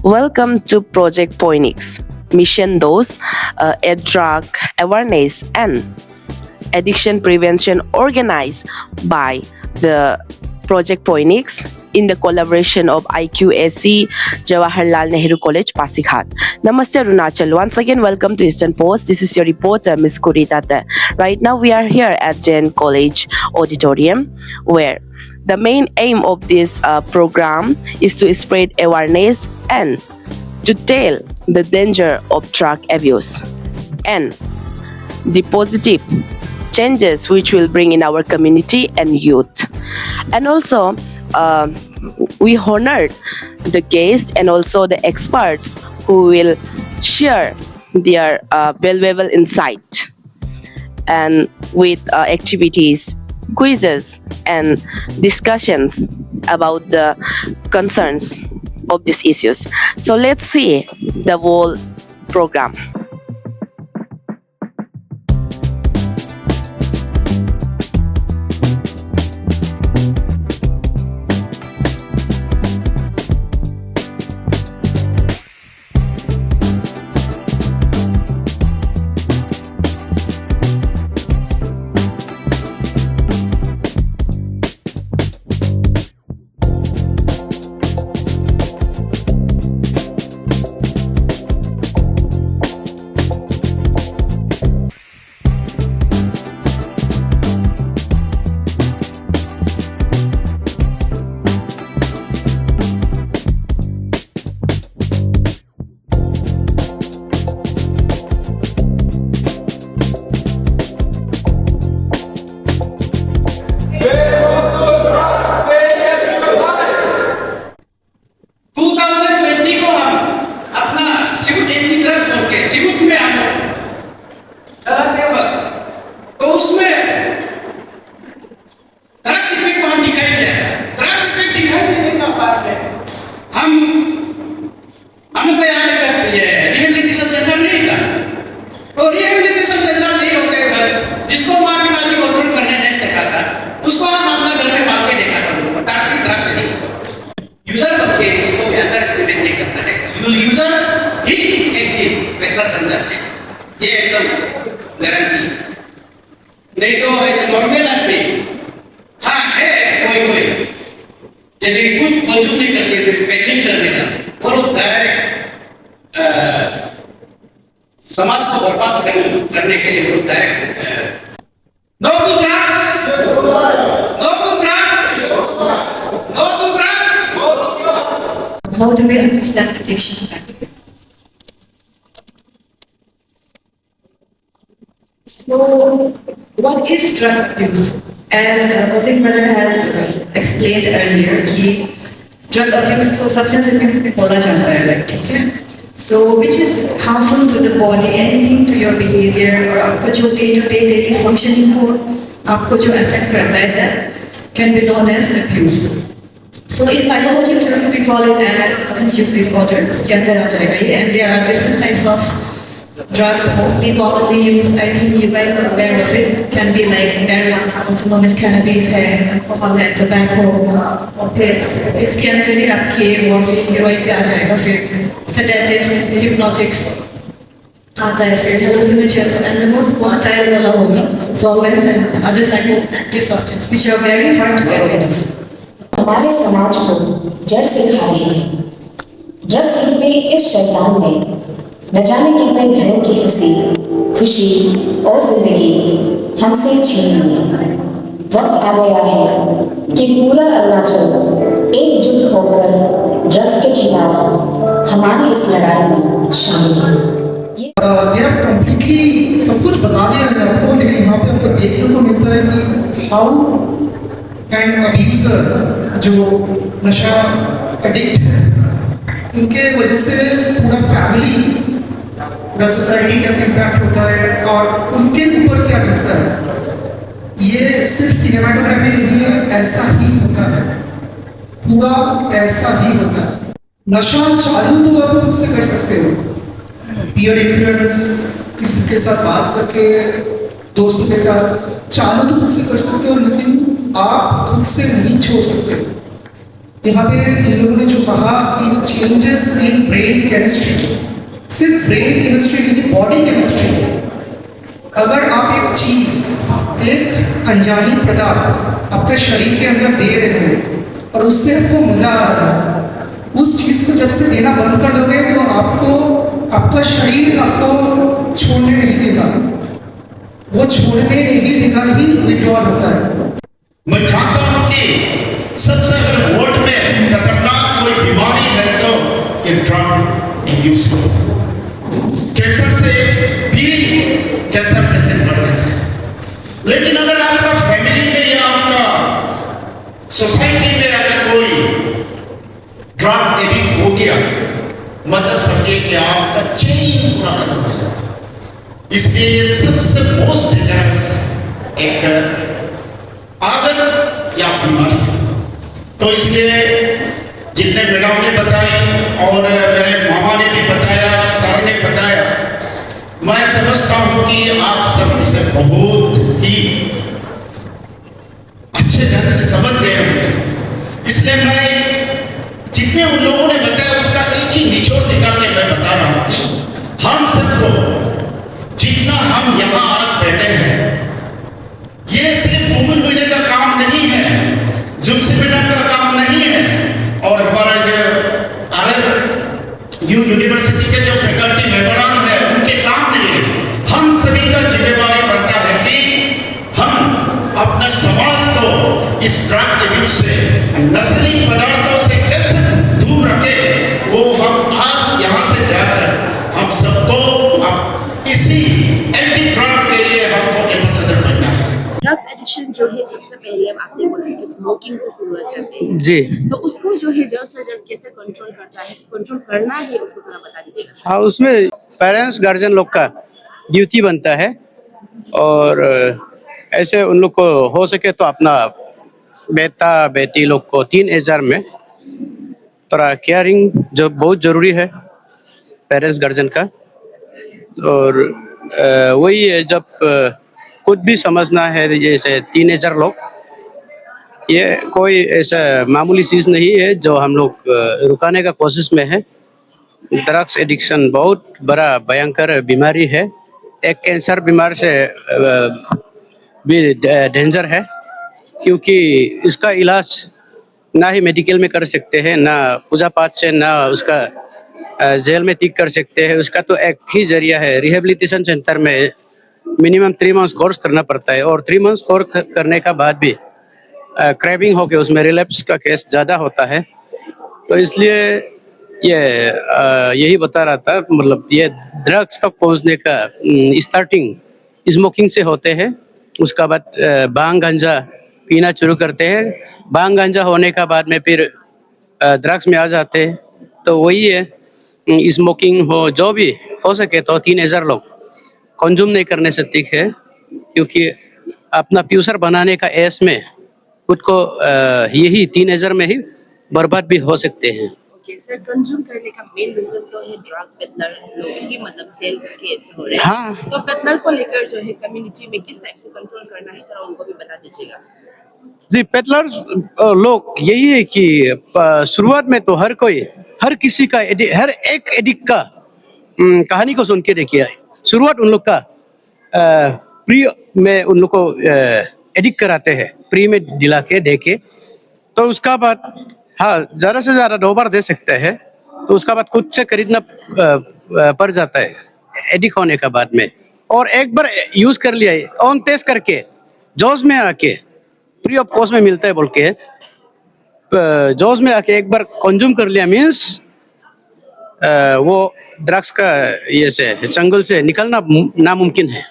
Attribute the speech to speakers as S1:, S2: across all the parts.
S1: Welcome to Project Poinix, Mission Dose, a drug awareness and addiction prevention organized by the Project Poinix in the collaboration of IQAC, Jawaharlal Nehru College, Pasighat. Namaste Arunachal. Once again, welcome to Eastern Post. This is your reporter, Ms. Kuritate. Right now, we are here at Jain College Auditorium, where the main aim of this program is to spread awareness and to tell the danger of drug abuse and the positive changes which will bring in our community and youth. And also, we honored the guests and also the experts who will share their valuable insight and with activities, quizzes, and discussions about the concerns of these issues. So let's see the whole program.
S2: नहीं तो ऐसे normal आदमी हाँ है कोई जैसे कि खुद कंज्यूम नहीं करते हुए पेडलिंग करने वाले वो लोग डायरेक्ट समाज को बर्बाद करने के लिए वो लोग direct no to drugs, no to drugs, no to drugs.
S3: How do we understand addiction better? So, what is drug abuse? As Vazir brother has explained earlier, कि drug abuse तो substance abuse में बोला जाता है, like ठीक है? So, which is harmful to the body, anything to your behavior और आपको जो day to day daily functioning को आपको जो affect करता है, that can be known as abuse. So, in psychology term, we call it as substance use disorder. उसके अंदर आ जाएगा ये, and there are different types of drugs, mostly commonly used. I think you guys are aware of it. Can be like marijuana, also known as cannabis, है, alcohol है, tobacco, opiates. इसके अंदर ही आपके morphine, heroin पे आ जाएगा, फिर sedatives, hypnotics आता है, फिर hallucinogens, and the most volatile वाला होगा solvents and other psychoactive substances, which are very hard to get rid of.
S4: हमारे समाज को जड़ से खा रही है। ड्रग्स रूपी इस शैतान ने न जाने कितने घरों की हंसी, खुशी और जिंदगी हमसे छीन ली है। वक्त आ गया है कि पूरा अरुणाचल एकजुट होकर ड्रग्स के खिलाफ हमारी इस लड़ाई में शामिल है।
S5: They have completely सब कुछ बता दिया है आपको, लेकिन यहाँ पे आपको देखने को मिलता है कि हाउ एंड अब्यूजर जो नशा एडिक्ट है उनके वजह से पूरा फैमिली, पूरा सोसाइटी कैसे इम्पैक्ट होता है और उनके ऊपर क्या करता है। ये सिर्फ सिनेमाटोग्राफी नहीं है, ऐसा ही होता है, पूरा ऐसा ही होता है। नशा चालू तो आप खुद से कर सकते हो, पीयर इन्फ्लुएंस, किसी के साथ बात करके, दोस्तों के साथ चालू तो खुद से कर सकते हो, लेकिन आप खुद से नहीं छोड़ सकते। यहाँ पे इन लोगों ने जो कहा कि चेंजेस इन ब्रेन केमिस्ट्री, सिर्फ ब्रेन केमिस्ट्री नहीं, बॉडी केमिस्ट्री। अगर आप एक चीज़, एक अनजानी पदार्थ आपके शरीर के अंदर दे रहे हो और उससे आपको मज़ा आ रहा है, उस चीज़ को जब से देना बंद कर दोगे तो आपका शरीर आपको छोड़ने नहीं देगा, वो छोड़ने नहीं देगा ही विड्रॉल होता है।
S2: मैं जानता हूं कि सबसे अगर वर्ल्ड में खतरनाक कोई बीमारी है तो ये ड्रग एब्यूज है। कैंसर से पीड़ित कैंसर पेशेंट मर जाता है, लेकिन अगर आपका फैमिली में या आपका सोसाइटी में अगर कोई ड्रग एडिक्ट हो गया, मतलब समझिए कि आपका चेन पूरा खत्म हो जाएगा। इसलिए ये सबसे मोस्ट डेंजरस एक आदत या बीमारी है। तो इसलिए जितने मैडम ने बताई और मेरे मामा ने भी बताया, सर ने बताया, मैं समझता हूं कि आप सब इसे बहुत ही अच्छे ढंग से समझ गए होंगे। इसलिए मैं जितने उन लोगों ने बताया उसका एक ही निचोड़ निकाल के मैं बता रहा हूं कि हम सबको जितना हम यहाँ आज बैठे हैं, ये सिर्फ उम्र मिलने का काम नहीं है, जुम्से मैडम का काम नहीं है, और हमारा जो यूनिवर्सिटी के जो फैकल्टी मेंबरान है उनके काम नहीं है। हम सभी का जिम्मेवारी बनता है कि हम अपने समाज को इस ड्रग एब्यूज से, नशीली पदार्थों से कैसे दूर रखें, वो हम आज यहाँ से जाकर हम सबको इसी एंटी ड्रग के लिए हमको एम्बेसडर बनना है।
S1: ड्रग्स एडिक्शन जो है सबसे पहले आपने बोला कि स्मोकिंग से शुरुआत करते हैं
S6: जी
S1: तो उसको जो है जल्द से जल्द कैसे कंट्रोल करना है उसको थोड़ा बता दीजिएगा।
S6: हाँ, उसमें पेरेंट्स गार्जियन लोग का ड्यूटी बनता है, और ऐसे उन लोग को हो सके तो अपना बेटा बेटी लोग को टीन एजर में थोड़ा केयरिंग जो बहुत ज़रूरी है पेरेंट्स गार्जियन का। और वही है, जब खुद भी समझना है, जैसे टीनेजर लोग, ये कोई ऐसा मामूली चीज़ नहीं है जो हम लोग रुकाने का कोशिश में है। ड्रग्स एडिक्शन बहुत बड़ा भयंकर बीमारी है, एक कैंसर बीमारी से भी डेंजर है, क्योंकि इसका इलाज ना ही मेडिकल में कर सकते हैं, ना पूजा पाठ से, ना उसका जेल में ठीक कर सकते हैं। उसका तो एक ही जरिया है, रिहेबिलिटेशन सेंटर में मिनिमम 3 मंथ्स कोर्स करना पड़ता है, और 3 मंथ्स कोर्स करने का बाद भी क्रेविंग होके उसमें रिलैप्स का केस ज़्यादा होता है। तो इसलिए ये यही बता रहा था, मतलब ये ड्रग्स तक पहुंचने का स्टार्टिंग स्मोकिंग से होते हैं, उसका बाद भांग गांजा पीना शुरू करते हैं, भांग गांजा होने का बाद में फिर ड्रग्स में आ जाते हैं। तो वही है, स्मोकिंग हो जो भी हो सके तो टीनेजर लोग कंज्यूम नहीं करने से ठीक है, क्योंकि अपना फ्यूचर बनाने का एज में खुद को यही टीनेजर में ही बर्बाद भी हो सकते हैं।
S1: ओके सर, कंज्यूम करने का मेन रीजन तो है ड्रग पेडलर लोग ही मतलब सेल करके ऐसे हो रहे हैं।
S6: हाँ।
S1: तो पेडलर को लेकर जो है कम्युनिटी में किस टाइप से कंट्रोल करना है थोड़ा उनको भी बता दीजिएगा।
S6: जी, पेडलर्स लोग यही है कि शुरुआत में तो हर किसी का हर एक एडिक्ट का कहानी को सुन के देखिए। शुरुआत उन लोग का प्री में उन लोग को एडिक्ट कराते हैं, प्री में दिला के देके, तो उसका बाद हाँ ज़्यादा से ज़्यादा 2 बार दे सकते हैं, तो उसका बाद खुद से खरीदना पड़ जाता है एडिक्ट होने का बाद में। और एक बार यूज़ कर लिया है, ऑन टेस्ट करके जोश में आके फ्री ऑफ कॉस्ट में मिलता है बोल के, जोश में आके एक बार कंज्यूम कर लिया मीन्स वो ड्रग्स का ये से चंगुल से निकलना नामुमकिन है।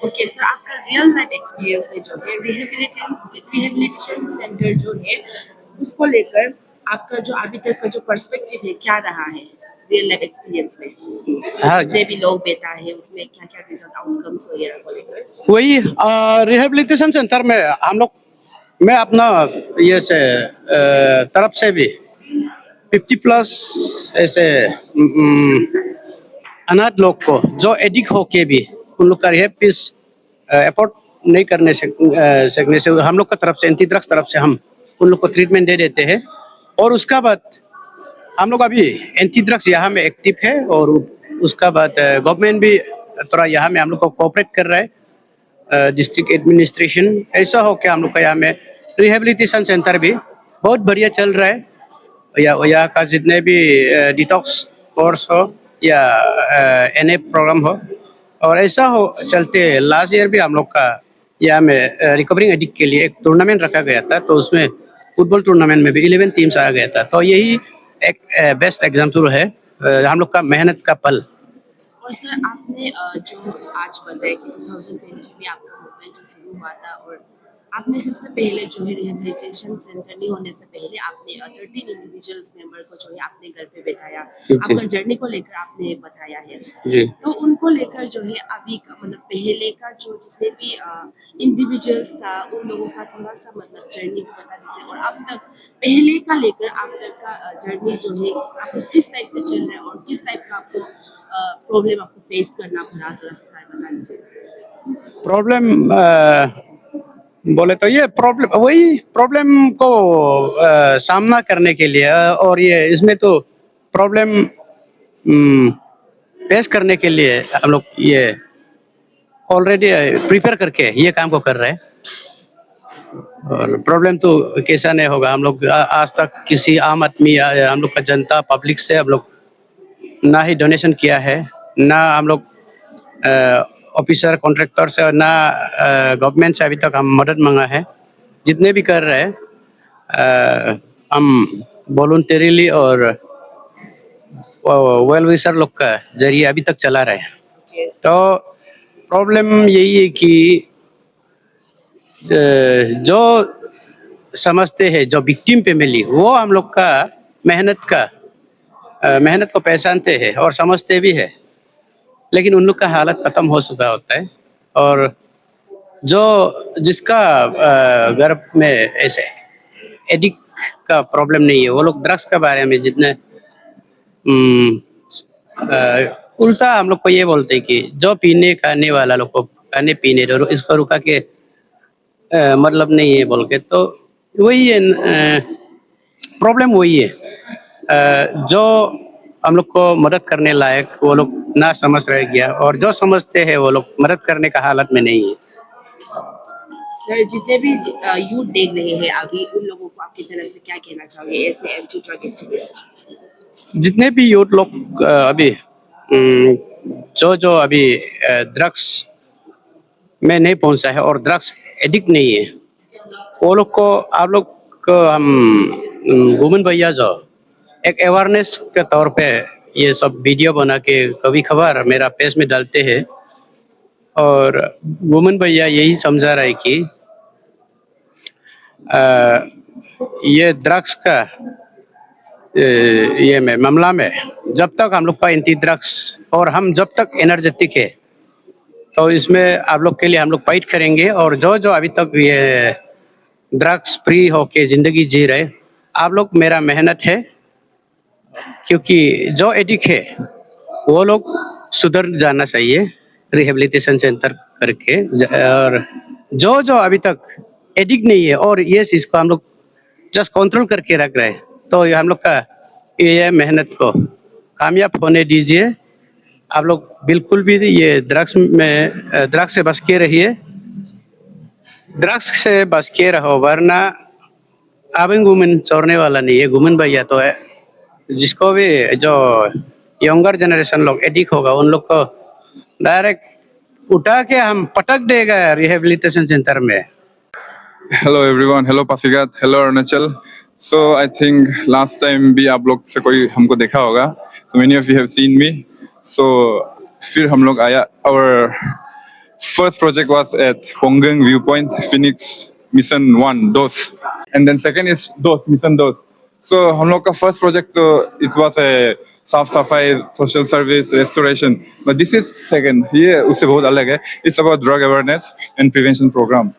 S1: ओके सर, आपका रियल लाइफ एक्सपीरियंस है जो है रिहेबिलिटेशन सेंटर जो है उसको लेकर आपका जो अभी तक का जो पर्सपेक्टिव है क्या रहा है रियल लाइफ एक्सपीरियंस में?
S6: हाँ,
S1: जितने भी लोग बैठा है उसमें क्या क्या रिजल्ट आउटकम्स वगैरह को लेकर?
S6: वही रिहेबिलिटेशन सेंटर में हम लोग, मैं अपना ये से तरफ से भी 50+ ऐसे अनाथ लोग को जो एडिक्ट होके भी उन लोग का रिहेब फीस अफोर्ड नहीं करने सकने से हम लोग का तरफ से एंटी ड्रग्स तरफ से हम उन लोग को ट्रीटमेंट दे देते हैं। और उसका बाद हम लोग अभी एंटी ड्रग्स यहाँ में एक्टिव है, और उसका बाद गवर्नमेंट भी थोड़ा यहाँ में हम लोग को कोऑपरेट कर रहा है, डिस्ट्रिक्ट एडमिनिस्ट्रेशन। ऐसा हो कि हम लोग का यहाँ में रिहेबिलिटेशन सेंटर भी बहुत बढ़िया चल रहा है। यहाँ का जितने भी डिटॉक्स कोर्स हो या एनए प्रोग्राम हो, और ऐसा हो चलते लास्ट ईयर भी हम लोग का यहाँ में रिकवरिंग एडिक्ट के लिए एक टूर्नामेंट रखा गया था, तो उसमें फुटबॉल टूर्नामेंट में भी 11 टीम्स आ गया था। तो यही एक बेस्ट एग्जाम्पल है हम लोग का मेहनत का फल।
S1: और सर आपने जो आज बताया कि 2020 में आपका मूवमेंट जो शुरू हुआ था, और आपने सबसे पहले जो है रिहेबिलिटेशन सेंटर नहीं होने से पहले आपने 13 इंडिविजुअल्स मेंबर को जो है आपने घर पे बैठाया, आपका जर्नी को लेकर आपने बताया है।
S6: जी।
S1: तो उनको लेकर जो है अभी का मतलब पहले का जो जितने भी इंडिविजुअल्स था उन लोगों का थोड़ा सा मतलब जर्नी को बता दीजिए, और अब तक पहले का लेकर अब तक का जर्नी जो है आपको किस टाइप से चल रहा है और किस टाइप का आपको प्रॉब्लम आपको फेस करना पड़ा, थोड़ा सा सारा बता दीजिए।
S6: प्रॉब्लम बोले तो ये प्रॉब्लम वही प्रॉब्लम को सामना करने के लिए, और ये इसमें तो प्रॉब्लम फेस करने के लिए हम लोग ये ऑलरेडी प्रिपेयर करके ये काम को कर रहे हैं। और प्रॉब्लम तो कैसा नहीं होगा, हम लोग आज तक किसी आम आदमी या हम लोग का जनता पब्लिक से हम लोग ना ही डोनेशन किया है, ना हम लोग ऑफिसर कॉन्ट्रैक्टर से, और ना गवर्नमेंट से अभी तक हम मदद मांगा है। जितने भी कर रहे हैं हम वॉलंटरीली और वेल विशर लोग का जरिए अभी तक चला रहे हैं। तो प्रॉब्लम यही है कि जो समझते हैं, जो विक्टिम पे मिली, वो हम लोग का मेहनत को पहचानते हैं और समझते भी है, लेकिन उन लोग का हालत खत्म हो चुका होता है। और जो जिसका घर में ऐसे एडिक्ट का प्रॉब्लम नहीं है, वो लोग ड्रग्स के बारे में जितने उल्टा हम लोग को ये बोलते हैं कि जो पीने खाने वाला लोग को खाने पीने दो, इसको रुका के मतलब नहीं है बोल के। तो वही है प्रॉब्लम, वही है जो हम लोग को मदद करने लायक वो लोग ना समझ रह गया, और जो समझते हैं वो लोग मदद करने का हालत में नहीं है।
S1: सर जितने भी यूथ देख रहे हैं अभी, उन लोगों को आपकी तरफ से क्या कहना चाहोगे ऐसे एंटी ड्रग एक्टिविस्ट?
S6: जितने भी यूथ लोग अभी जो अभी ड्रग्स में नहीं पहुंचा है और ड्रग्स एडिक्ट नहीं है, वो लोग को आप लोग को हम गुमन भैया जो एक अवेयरनेस के तौर पे ये सब वीडियो बना के कभी खबर मेरा पेज में डालते हैं, और गुमन भैया यही समझा रहा है कि ये ड्रग्स का ये में मामला में जब तक हम लोग का एंटी ड्रग्स और हम जब तक एनर्जेटिक है, तो इसमें आप लोग के लिए हम लोग फाइट करेंगे। और जो अभी तक ये ड्रग्स फ्री होके जिंदगी जी रहे, आप लोग मेरा मेहनत है, क्योंकि जो एडिक्ट है वो लोग सुधर जाना चाहिए रिहेबिलिटेशन सेंटर करके। और जो अभी तक एडिक्ट नहीं है और ये चीज़ को हम लोग जस्ट कंट्रोल करके रख रहे हैं, तो ये हम लोग का ये मेहनत को कामयाब होने दीजिए। आप लोग बिल्कुल भी ये ड्रग्स से बच के रहिए, ड्रग्स से बच के रहो, वरना आबिंग वुमेन छोड़ने वाला नहीं है। गुमन भैया तो है, जिसको भी जो यंगर जनरेशन लोग एडिक्ट होगा उन लोग को डायरेक्ट उठा के हम पटक देगा रिहेबिलिटेशन सेंटर में।
S7: Hello everyone, hello Pasighat, hello Arunachal. So I think last time भी आप लोग से कोई हमको देखा होगा, so many of you have seen me. So फिर हम लोग आया, our first project was at Pongang view point, Phoenix mission 1 DOS, and then second is DOS mission DOS। So हम लोग का फर्स्ट प्रोजेक्ट तो इट वाज ए साफ सफाई, social service, restoration, but this is second, ये उससे बहुत अलग है। It's about drug awareness and prevention programme.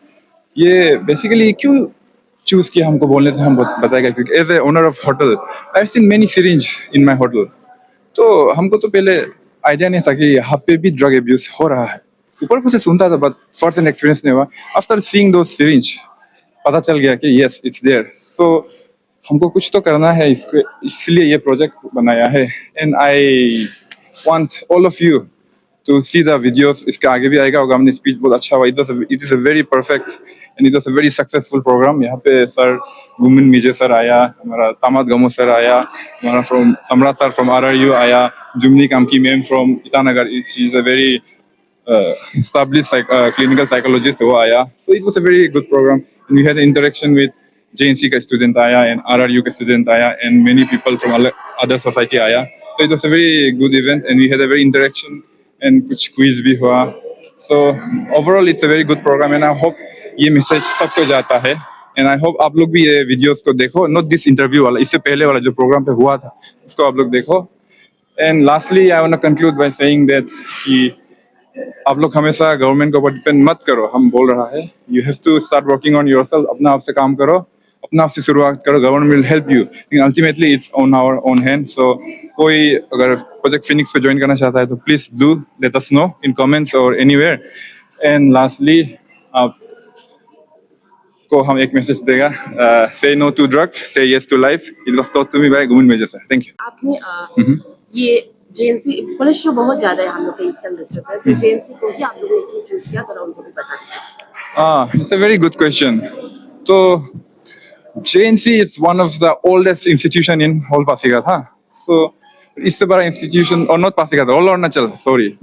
S7: ये बेसिकली क्यों चूज किया हमको बोलने से हम बताएगा, क्योंकि as a owner of hotel I have seen many syringe in my hotel. तो हमको तो पहले आइडिया नहीं था कि यहाँ पे भी ड्रग एब्यूज हो रहा है, ऊपर कुछ सुनता था बट फर्स्ट हैंड एक्सपीरियंस नहीं हुआ। आफ्टर सीइंग दोस सिरिंज पता चल गया कि यस इट्स देयर। सो हमको कुछ तो करना है, इसको इसलिए ये प्रोजेक्ट बनाया है. And I want all of you to see the videos. इसके आगे भी आएगा होगा. हमने स्पीच बहुत अच्छा हुआ. It is a very perfect and it was a very successful program. यहाँ पे सर गुमिन मिजे सर आया, हमारा तामत गमो सर आया, हमारा from सम्राट सर from RRU आया, Jumni Kamki ma'am from Itanagar. She is a very established clinical psychologist वो आया. So it was a very good program. And we had an interaction with JNC का student आया and RRU का student आया and many people from other society आया. So it was a very good event and we had a very interaction and कुछ quiz भी हुआ. So overall it's a very good program and I hope ये message सबको जाता है and I hope आप लोग भी ये वीडियोस को देखो. Not this interview वाला, इससे पहले वाला जो प्रोग्राम पे हुआ था उसको आप लोग देखो. And lastly I want to conclude by saying that कि आप लोग हमेशा गवर्नमेंट के ऊपर डिपेंड मत करो. हम बोल रहा है you have to start working on yourself. अपना आप से काम करो, अपना आप से शुरुआत करो. Government will help you. लेकिन ultimately it's on our own hand. So कोई अगर प्रोजेक्ट फिनिक्स पे ज्वाइन करना चाहता है तो please do let us know in comments और एनीवेयर. एंड लास्टली आप को हम एक मैसेज देगा. Say no to drugs, say yes to life. It was taught to me by Gumin major sir. Thank you.
S1: आपने ये जेएनसी पुलिस शो बहुत ज्यादा है हम लोग के इस सेमेस्टर पर, तो जेएनसी को ही आप लोगों ने क्यों चूज किया, जरा उनको भी बता दीजिए.
S7: It's a very good question. So JNC is one of the oldest institution in whole Pasigat, huh? So it's a big institution, or not Pasigat, all Arunachal. Sorry,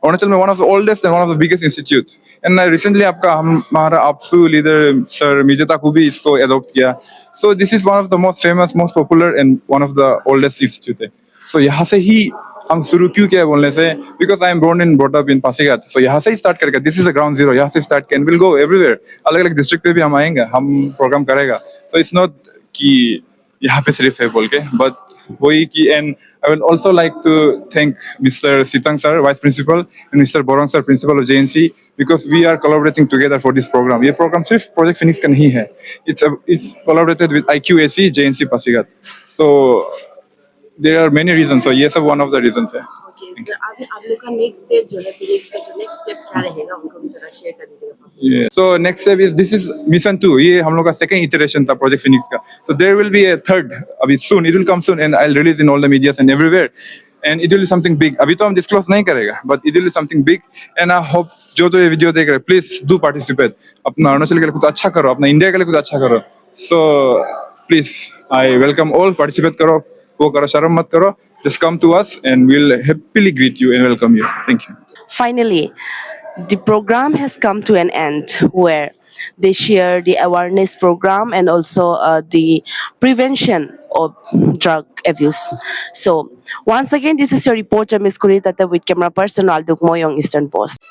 S7: Arunachal में one of the oldest and one of the biggest institute. And recently आपका हमारा आपसू leader sir मिजेता को भी इसको adopt किया. So this is one of the most famous, most popular and one of the oldest institute. So यहाँ से ही हम शुरू क्यों किया बोलने से, because I am born and brought up in Pasigat. So यहाँ से ही start करेगा. This is a ground zero. यहाँ से start can will go everywhere. अलग अलग district पे भी हम आएंगे, हम program करेगा. So it's not कि यहाँ पे सिर्फ है बोल के, but वही कि. And I will also like to thank Mr. Sitang sir, Vice Principal, and Mr. Borong sir, Principal of JNC, because we are collaborating together for this program. ये program सिर्फ Project Phoenix का नहीं है. It's collaborated with IQAC, JNC Pasigat. So there are many reasons. So yes, one of the reasons है.
S1: Okay sir, आप लोग का next step जो है, फिनिक्स का जो नेक्स्ट स्टेप क्या रहेगा उनको भी थोड़ा शेयर कर दीजिएगा.
S7: Yeah. So next step is this is mission 2. ये हम लोग का second iteration था Project Phoenix का. So there will be a third. अभी soon, it will come soon and I'll release in all the medias and everywhere. And it will be something big. अभी तो हम disclose नहीं करेगा, but it will be something big. And I hope जो तो ये video देख रहे, please do participate. अपना अरुणाचल के लिए कुछ अच्छा करो, अपना इंडिया के लिए कुछ अच्छा करो. So please, I welcome all. Participate करो, वो करो, शर्म मत करो. Just come to us and we'll happily greet you and welcome you. Thank you.
S1: Finally, the program has come to an end where they share the awareness program and also the prevention of drug abuse. So once again, this is your reporter Ms. Kuritata with camera person Alduk Moyong, Eastern Post.